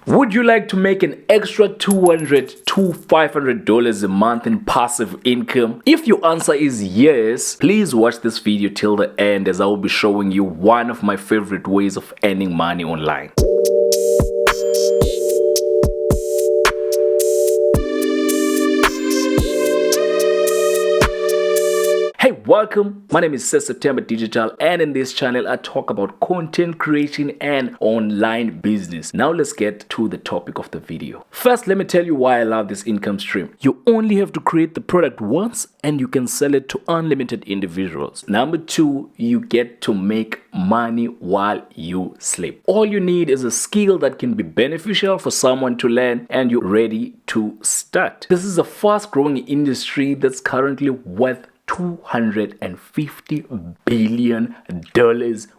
Would you like to make an extra $200 to $500 a month in passive income? If your answer is yes, please watch this video till the end as I will be showing you one of my favorite ways of earning money online. Hey, welcome. My name is September Digital, and in this channel I talk about content creation and online business. Now let's get to the topic of the video. First, let me tell you why I love this income stream. You only have to create the product once and you can sell it to unlimited individuals. Number two, you get to make money while you sleep. All you need is a skill that can be beneficial for someone to learn and you're ready to start. This is a fast growing industry that's currently worth $250 billion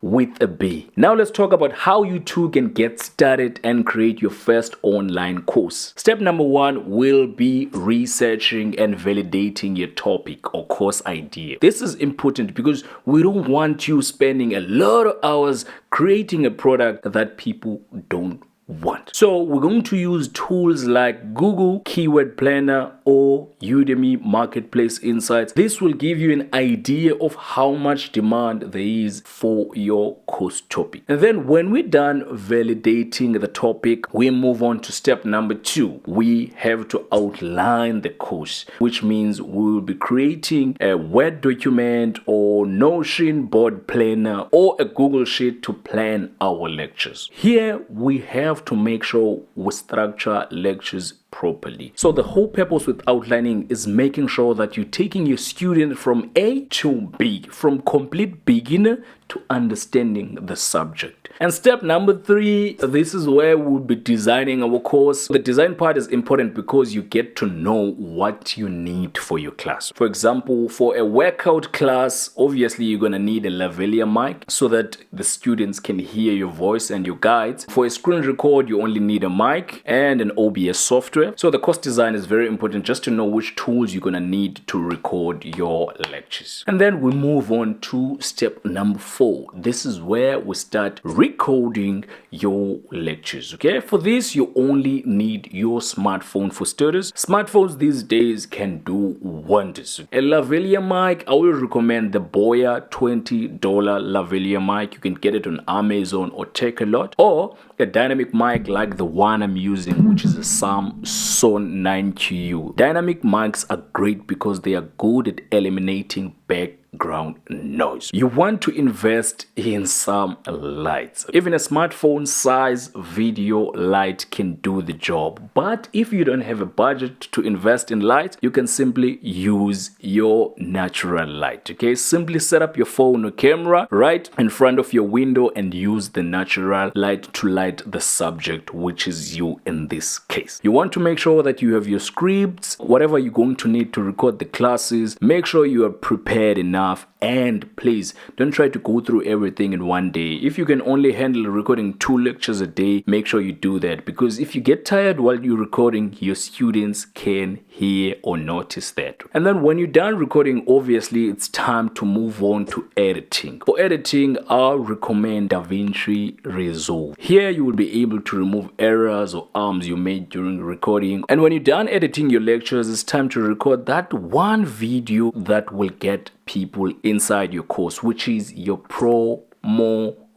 with a B. Now let's talk about how you too can get started and create your first online course. Step number one will be researching and validating your topic or course idea. This is important because we don't want you spending a lot of hours creating a product that people don't want. So we're going to use tools like Google Keyword Planner or Udemy Marketplace Insights. This will give you an idea of how much demand there is for your course topic. And then when we're done validating the topic, we move on to step number two. We have to outline the course, which means we will be creating a Word document or Notion board planner or a Google Sheet to plan our lectures. Here we have to make sure we structure lectures properly. So the whole purpose with outlining is making sure that you're taking your student from A to B, from complete beginner to understanding the subject. And step number three, this is where we'll be designing our course. The design part is important because you get to know what you need for your class. For example, for a workout class, obviously you're going to need a lavalier mic so that the students can hear your voice and your guides. For a screen record, you only need a mic and an OBS software. So the course design is very important just to know which tools you're going to need to record your lectures. And then we move on to step number four. This is where we start recording your lectures. Okay, for this you only need your smartphone. For students, smartphones these days can do wonders. A lavalier mic, I will recommend the Boya $20 lavalier mic. You can get it on Amazon or Takealot, or a dynamic mic like the one I'm using, which is a Samson 9QU. Dynamic mics are great because they are good at eliminating background noise. You want to invest in some lights. Even a smartphone size video light can do the job, but if you don't have a budget to invest in light, you can simply use your natural light. Okay, simply set up your phone or camera right in front of your window and use the natural light to light the subject, which is you in this case. You want to make sure that you have your scripts, whatever you're going to need to record the classes. Make sure you are prepared enough, and please don't try to go through everything in one day. If you can only handle recording 2 lectures a day, make sure you do that, because if you get tired while you're recording, your students can hear or notice that. And then when you're done recording, obviously it's time to move on to editing. For editing, I recommend DaVinci Resolve. Here you will be able to remove errors or arms you made during recording. And when you're done editing your lectures, it's time to record that one video that will get people inside your course, which is your promo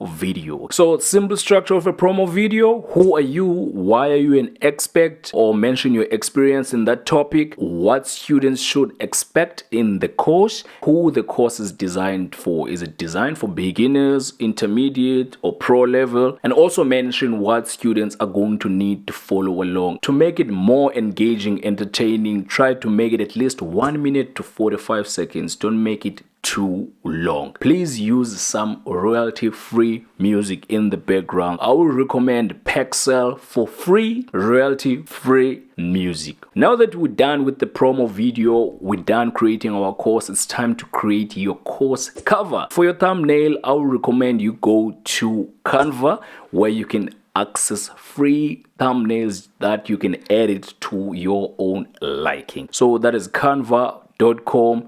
video. So simple structure of a promo video: who are you, why are you an expert, or mention your experience in that topic, what students should expect in the course, who the course is designed for, is it designed for beginners, intermediate, or pro level, and also mention what students are going to need to follow along. To make it more engaging, entertaining, try to make it at least 1 minute to 45 seconds. Don't make it too long. Please use some royalty-free music in the background. I will recommend Pexel for free, royalty-free music. Now that we're done with the promo video, we're done creating our course, it's time to create your course cover. For your thumbnail, I will recommend you go to Canva, where you can access free thumbnails that you can edit to your own liking. So that is Canva.com.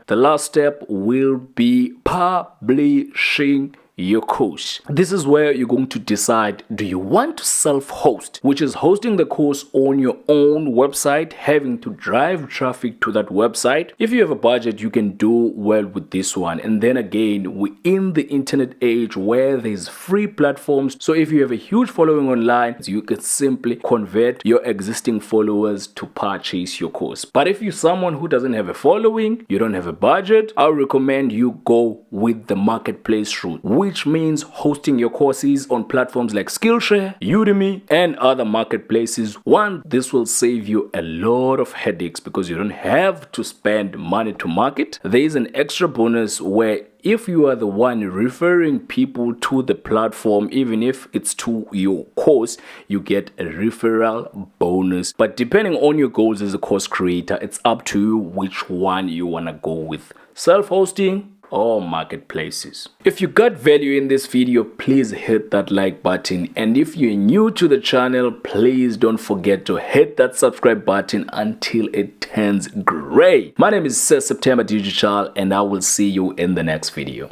The last step will be publishing your course. This is where you're going to decide, do you want to self-host, which is hosting the course on your own website, having to drive traffic to that website. If you have a budget, you can do well with this one. And then again, we're in the internet age where there's free platforms. So if you have a huge following online, you can simply convert your existing followers to purchase your course. But if you're someone who doesn't have a following, you don't have a budget, I recommend you go with the marketplace route, which means hosting your courses on platforms like Skillshare, Udemy, and other marketplaces. One, this will save you a lot of headaches because you don't have to spend money to market. There is an extra bonus where if you are the one referring people to the platform, even if it's to your course, you get a referral bonus. But depending on your goals as a course creator, it's up to you which one you want to go with, self-hosting or marketplaces. If you got value in this video, please hit that like button. And if you're new to the channel, please don't forget to hit that subscribe button until it turns gray. My name is Sir September Digital, and I will see you in the next video.